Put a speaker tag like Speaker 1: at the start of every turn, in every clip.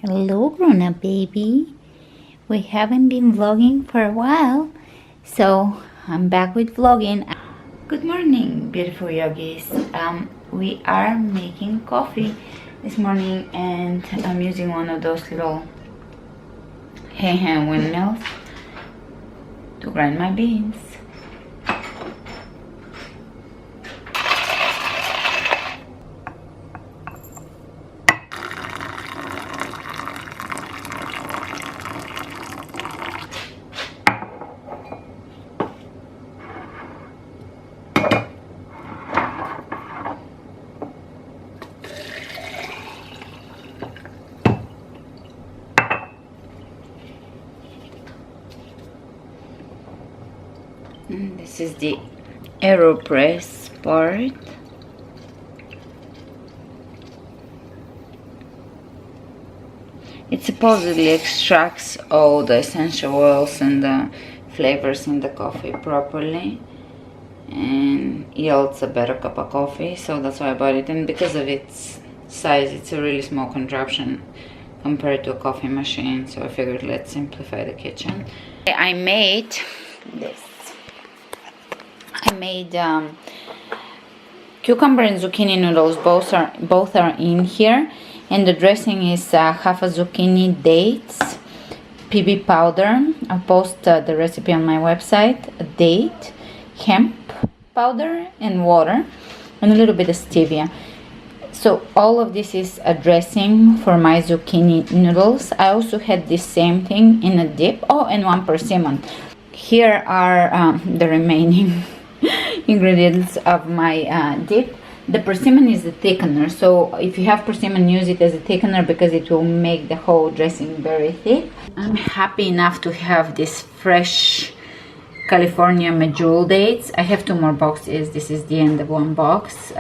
Speaker 1: Hello, grown-up baby. We haven't been vlogging for a while, so I'm back with vlogging. Good morning, beautiful yogis. We are making coffee this morning, and I'm using one of those little hand windmills to grind my beans. And this is the AeroPress part. It supposedly extracts all the essential oils and the flavors in the coffee properly and yields a better cup of coffee, so that's why I bought it. And because of its size, it's a really small contraption compared to a coffee machine, so I figured let's simplify the kitchen. I made this. I made cucumber and zucchini noodles. Both are in here, and the dressing is half a zucchini, dates, PB powder. I'll post the recipe on my website. A date, hemp powder, and water, and a little bit of stevia. So all of this is a dressing for my zucchini noodles. I also had the same thing in a dip. Oh, and one persimmon. Here are the remaining ingredients of my dip. The persimmon is a thickener, so if you have persimmon, use it as a thickener because it will make the whole dressing very thick. I'm happy enough to have this fresh California medjool dates. I have 2 more boxes. This is the end of one box.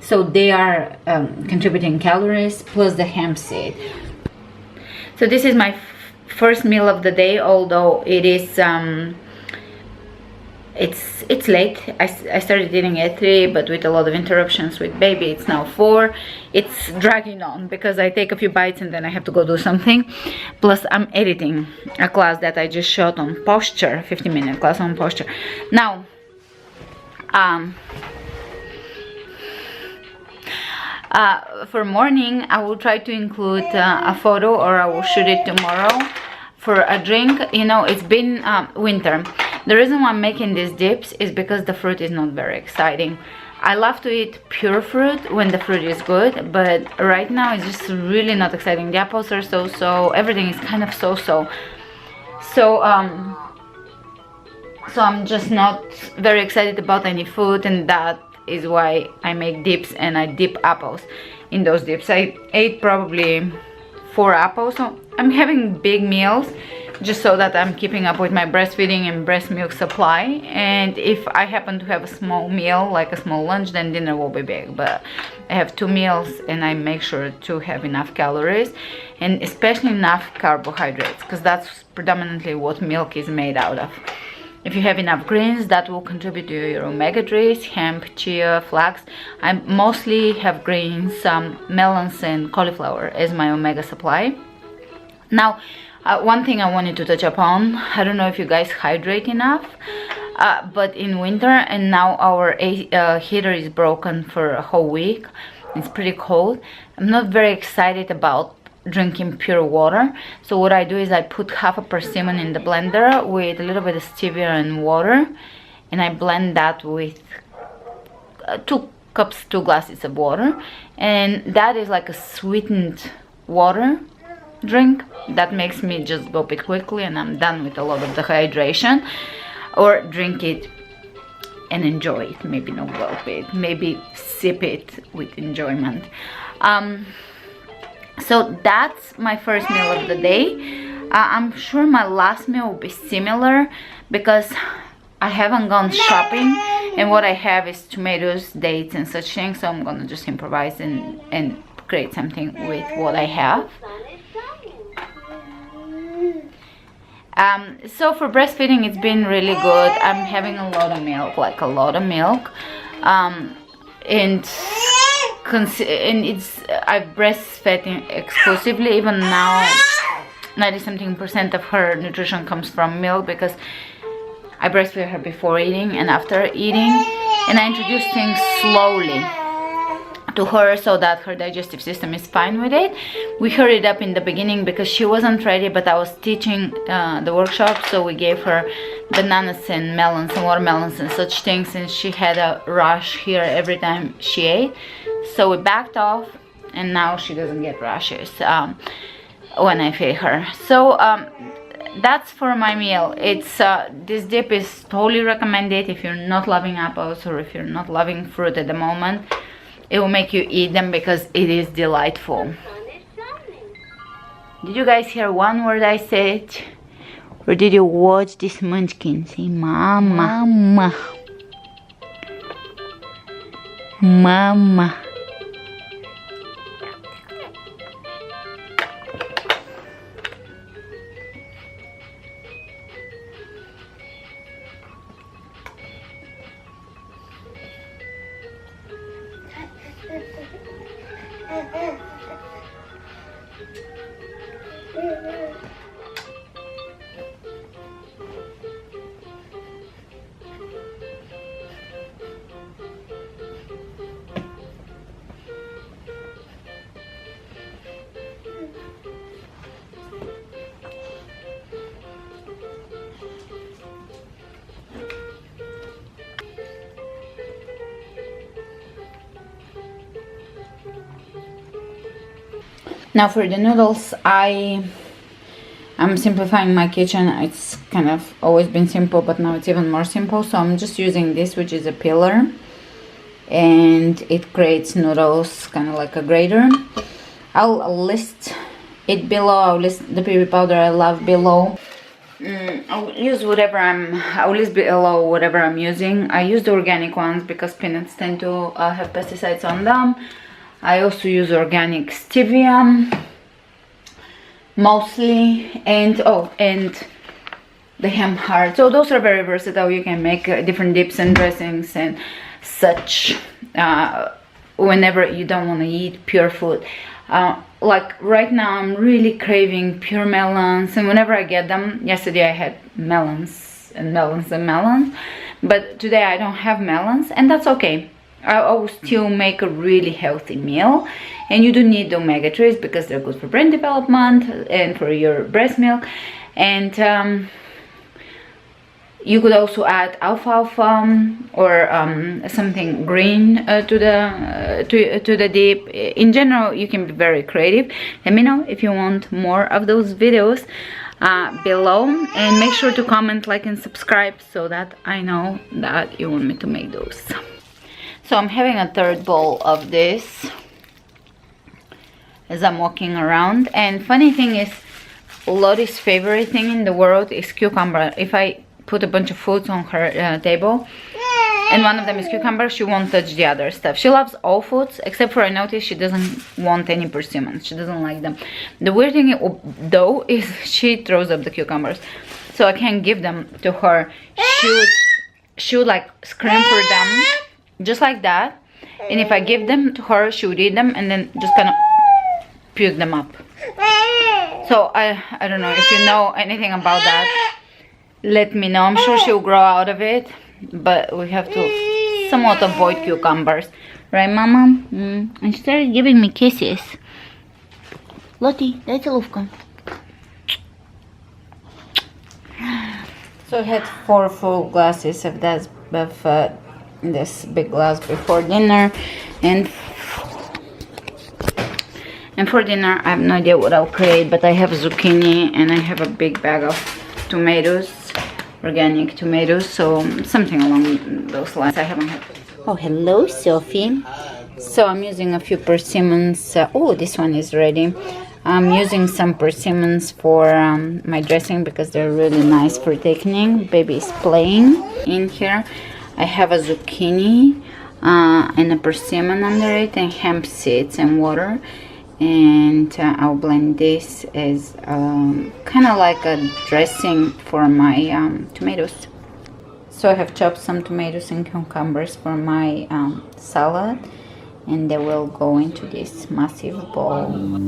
Speaker 1: So they are contributing calories plus the hemp seed. So this is my first meal of the day, although it is it's late. I started eating at 3, but with a lot of interruptions with baby, it's now 4. It's dragging on because I take a few bites and then I have to go do something. Plus I'm editing a class that I just shot on posture, 15-minute class on posture. Now for morning, I will try to include a photo, or I will shoot it tomorrow for a drink. You know, it's been winter. The reason why I'm making these dips is because the fruit is not very exciting. I love to eat pure fruit when the fruit is good, but right now it's just really not exciting. The apples are so-so, everything is kind of so-so. So I'm just not very excited about any food, and that is why I make dips, and I dip apples in those dips. I ate probably 4 apples, so I'm having big meals just so that I'm keeping up with my breastfeeding and breast milk supply. And if I happen to have a small meal, like a small lunch, then dinner will be big. But I have 2 meals, and I make sure to have enough calories and especially enough carbohydrates, because that's predominantly what milk is made out of. If you have enough greens, that will contribute to your omega-3s, hemp, chia, flax. I mostly have greens, melons and cauliflower as my omega supply. Now, one thing I wanted to touch upon, I don't know if you guys hydrate enough, but in winter, and now our heater is broken for a whole week, it's pretty cold. I'm not very excited about drinking pure water, so what I do is I put half a persimmon in the blender with a little bit of stevia and water, and I blend that with 2 glasses of water, and that is like a sweetened water drink that makes me just gulp it quickly, and I'm done with a lot of the hydration. Or drink it and enjoy it, maybe not gulp it, maybe sip it with enjoyment. So that's my first meal of the day. I'm sure my last meal will be similar because I haven't gone shopping, and what I have is tomatoes, dates and such things, so I'm gonna just improvise and create something with what I have. So for breastfeeding, it's been really good. I'm having a lot of milk, like a lot of milk, and and I breastfed exclusively. Even now 90 something% of her nutrition comes from milk, because I breastfeed her before eating and after eating, and I introduce things slowly to her so that her digestive system is fine with it. We hurried up in the beginning because she wasn't ready, but I was teaching the workshop, so we gave her bananas and melons and watermelons and such things, and she had a rush here every time she ate, so we backed off, and now she doesn't get rushes when I feed her. So that's for my meal. It's this dip is totally recommended if you're not loving apples or if you're not loving fruit at the moment. It will make you eat them because it is delightful. Did you guys hear one word I said? Or did you watch this munchkin say mama? Mama. Mama. Now for the noodles, I'm simplifying my kitchen. It's kind of always been simple, but now it's even more simple. So I'm just using this, which is a peeler, and it creates noodles, kind of like a grater. I'll list it below. I'll list the baby powder I love below. I'll list below whatever I'm using. I use the organic ones because peanuts tend to have pesticides on them. I also use organic stevia mostly, and the hemp heart. So those are very versatile. You can make different dips and dressings and such whenever you don't want to eat pure food. Like right now I'm really craving pure melons, and whenever I get them, yesterday I had melons, but today I don't have melons, and that's okay. I will still make a really healthy meal, and you do need the omega-3s because they're good for brain development and for your breast milk. And you could also add alfalfa or something green to the dip. In general, you can be very creative. Let me know if you want more of those videos below, and make sure to comment, like, and subscribe so that I know that you want me to make those. So I'm having a third bowl of this as I'm walking around. And funny thing is, Lottie's favorite thing in the world is cucumber. If I put a bunch of foods on her table and one of them is cucumber, she won't touch the other stuff. She loves all foods, except for, I noticed, she doesn't want any persimmons. She doesn't like them. The weird thing though is she throws up the cucumbers, so I can't give them to her. She would like scream for them, just like that, and if I give them to her, she would eat them and then just kind of puke them up. So I don't know if you know anything about that, let me know. I'm sure she'll grow out of it, but we have to somewhat avoid cucumbers, right, Mama? And she started giving me kisses. Lottie, дай целувку. So I had 4 full glasses of this big glass before dinner, and for dinner I have no idea what I'll create, but I have zucchini and I have a big bag of tomatoes, organic tomatoes, so something along those lines. I haven't had. Oh, hello, Sophie. So I'm using a few persimmons. Oh, this one is ready. I'm using some persimmons for my dressing because they're really nice for thickening. Baby is playing in here. I have a zucchini and a persimmon under it, and hemp seeds and water, and I'll blend this as kind of like a dressing for my tomatoes. So I have chopped some tomatoes and cucumbers for my salad, and they will go into this massive bowl.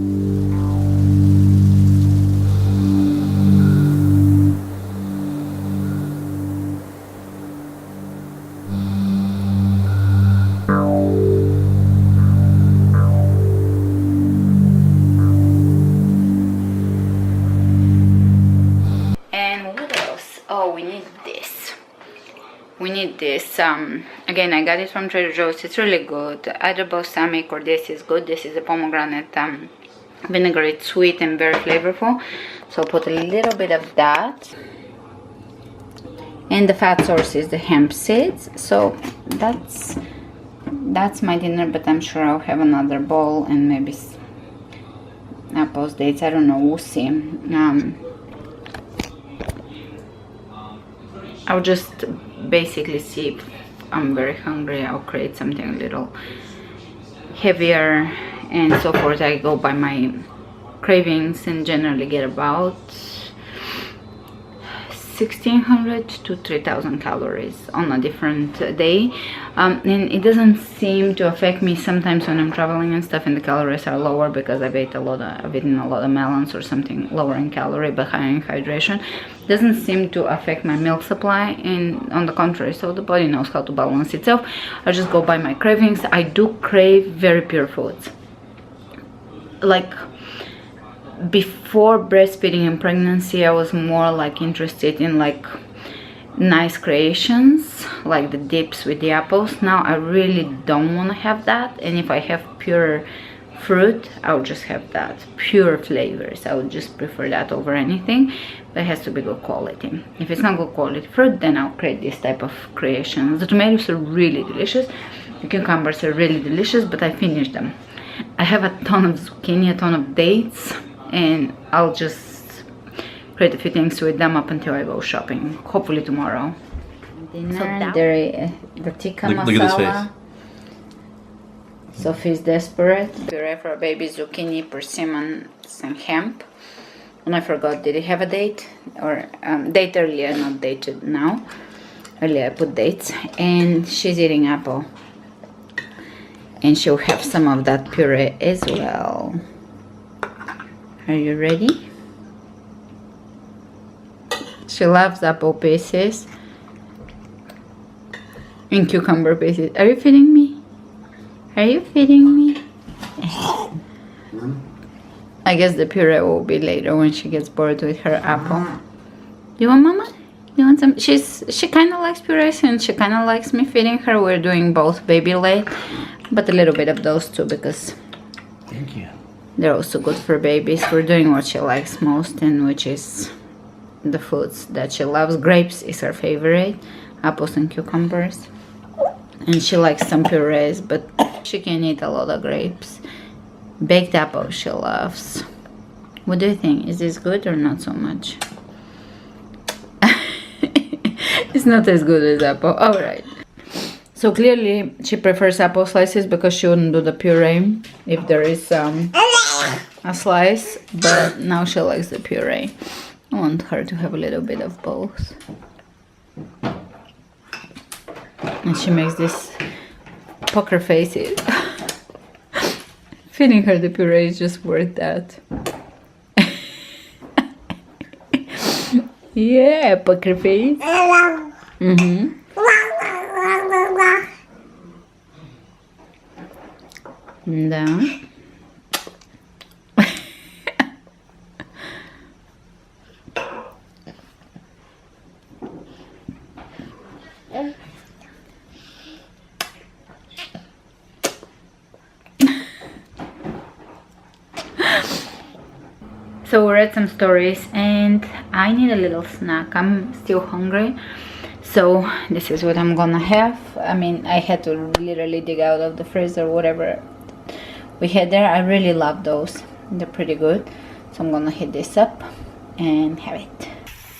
Speaker 1: Oh, we need this. We need this. Again, I got it from Trader Joe's. It's really good. Either balsamic or this is good. This is a pomegranate vinegar. It's sweet and very flavorful. So I'll put a little bit of that. And the fat source is the hemp seeds. So that's my dinner, but I'm sure I'll have another bowl and maybe apples, dates. I don't know. We'll see. I'll just basically see if I'm very hungry. I'll create something a little heavier and so forth. I go by my cravings and generally get about 1600 to 3000 calories on a different day, and it doesn't seem to affect me sometimes when I'm traveling and stuff, and the calories are lower because I've eaten a lot of melons or something lower in calorie but higher in hydration. Doesn't seem to affect my milk supply, and on the contrary, so the body knows how to balance itself. I just go by my cravings. I do crave very pure foods. Like before breastfeeding and pregnancy, I was more like interested in like nice creations, like the dips with the apples. Now I really don't want to have that, and if I have pure fruit, I'll just have that. Pure flavors, I would just prefer that over anything, but it has to be good quality. If it's not good quality fruit, then I'll create this type of creations. The tomatoes are really delicious, the cucumbers are really delicious, but I finished them. I have a ton of zucchini, a ton of dates, and I'll just create a few things with them up until I go shopping, hopefully tomorrow. Dinner, the tikka masala. Look at this face. Sophie's desperate. Puree for a baby, zucchini, persimmon, and hemp. And I forgot, did it have a date? Or date earlier, not dated now. Earlier I put dates. And she's eating apple. And she'll have some of that puree as well. Are you ready? She loves apple pieces and cucumber pieces. Are you feeding me? Are you feeding me? I guess the puree will be later when she gets bored with her apple. You want mama? You want some? She kind of likes purees and she kind of likes me feeding her. We're doing both BabyLed, but a little bit of those too because
Speaker 2: thank you.
Speaker 1: They're also good for babies. We're doing what she likes most, and which is the foods that she loves. Grapes is her favorite, apples and cucumbers. And she likes some purees, but she can eat a lot of grapes. Baked apples she loves. What do you think? Is this good or not so much? It's not as good as apple. Alright. So clearly she prefers apple slices because she wouldn't do the puree if there is a slice, but now she likes the puree. I want her to have a little bit of both. And she makes this poker faces. Feeding her the puree is just worth that. Yeah, poker face. Mm-hmm. Down. So we read some stories and I need a little snack. I'm still hungry, so this is what I'm gonna have. I mean, I had to literally dig out of the freezer whatever we had there. I really love those, they're pretty good, so I'm gonna heat this up and have it.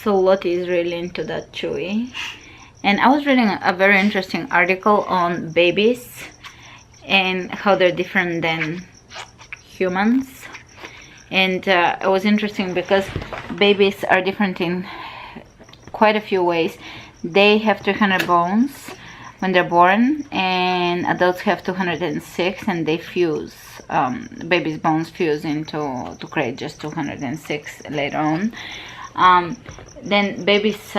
Speaker 1: So Lottie is really into that chewy, and I was reading a very interesting article on babies and how they're different than humans. And it was interesting because babies are different in quite a few ways. They have 300 bones, when they're born, and adults have 206, and they fuse. Baby's bones fuse into to create just 206 later on. Then babies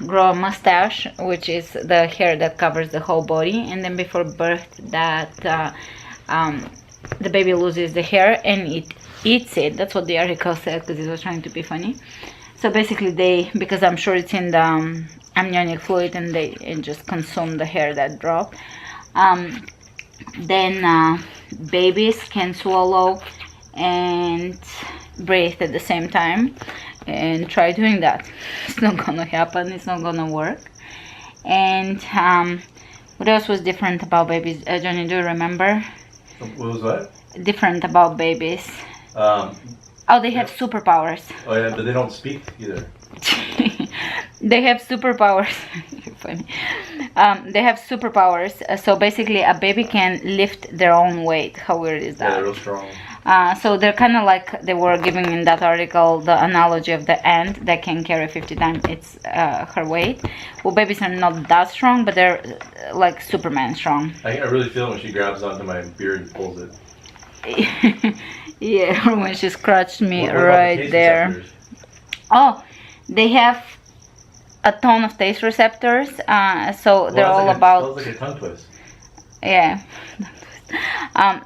Speaker 1: grow a mustache, which is the hair that covers the whole body, and then before birth that the baby loses the hair and it eats it. That's what the article said, because it was trying to be funny. So basically because I'm sure it's in the amniotic fluid, and they just consume the hair that dropped. Then babies can swallow and breathe at the same time, and try doing that. It's not gonna happen, it's not gonna work. And what else was different about babies? Johnny, do you remember?
Speaker 2: What was that?
Speaker 1: Different about babies. Oh, they have superpowers.
Speaker 2: Oh yeah, but they don't speak either.
Speaker 1: They have superpowers. Funny. They have superpowers. So basically, a baby can lift their own weight. How weird is that?
Speaker 2: Yeah, they're real strong.
Speaker 1: So they're kind of like they were giving in that article the analogy of the ant that can carry 50 times its her weight. Well, babies are not that strong, but they're like Superman strong.
Speaker 2: I really feel it when she grabs onto my beard and pulls it.
Speaker 1: Yeah, when she scratched me right there. Oh, they have a ton of taste receptors, so they're all about.
Speaker 2: That was like a tongue twist.
Speaker 1: Yeah,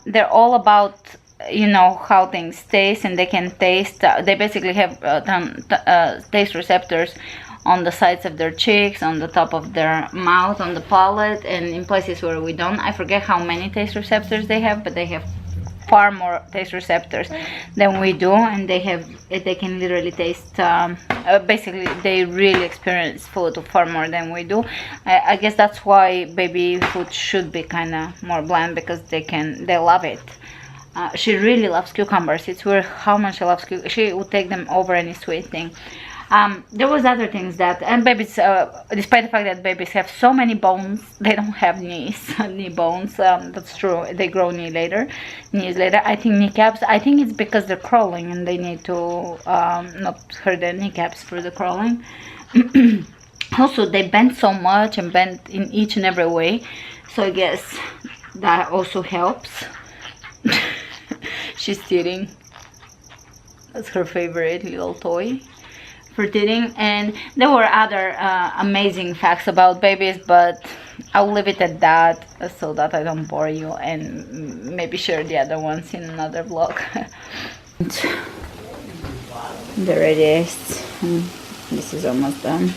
Speaker 1: they're all about, you know, how things taste, and they can taste. They basically have taste receptors on the sides of their cheeks, on the top of their mouth, on the palate, and in places where we don't. I forget how many taste receptors they have, but they have far more taste receptors than we do, and they can literally taste. Basically, they really experience food far more than we do. I guess that's why baby food should be kind of more bland, because they love it. She really loves cucumbers. It's weird how much she loves cucumbers. She would take them over any sweet thing. There was other things that, and babies, despite the fact that babies have so many bones, they don't have knee bones. That's true. They grow knees later. I think kneecaps. I think it's because they're crawling and they need to not hurt their kneecaps for the crawling. Also, they bend so much and bend in each and every way. So I guess that also helps. She's teething. That's her favorite little toy for teething. And there were other amazing facts about babies, but I'll leave it at that so that I don't bore you, and maybe share the other ones in another vlog. There it is. This is almost done.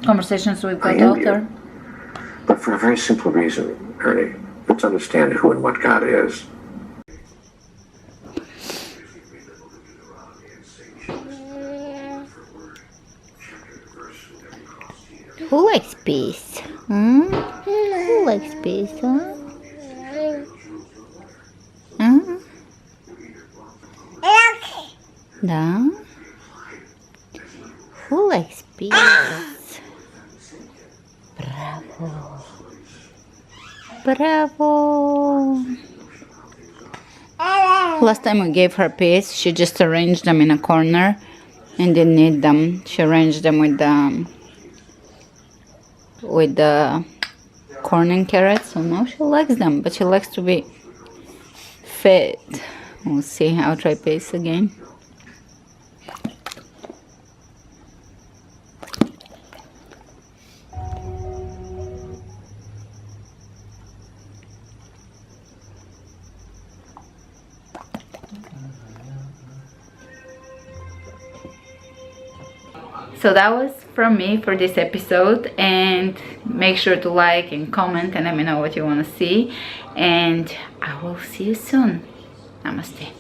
Speaker 1: Conversations with the doctor.
Speaker 3: But for a very simple reason, Ernie. Let's understand who and what God is.
Speaker 1: Who likes peace? Who likes peace, huh? Да? Who likes peace? Bravo. Bravo. Last time we gave her peas, she just arranged them in a corner and didn't eat them. She arranged them with the corn and carrots, so now she likes them, but she likes to be fed. We'll see. I'll try peas again. So that was from me for this episode, and make sure to like and comment and let me know what you want to see, and I will see you soon. Namaste.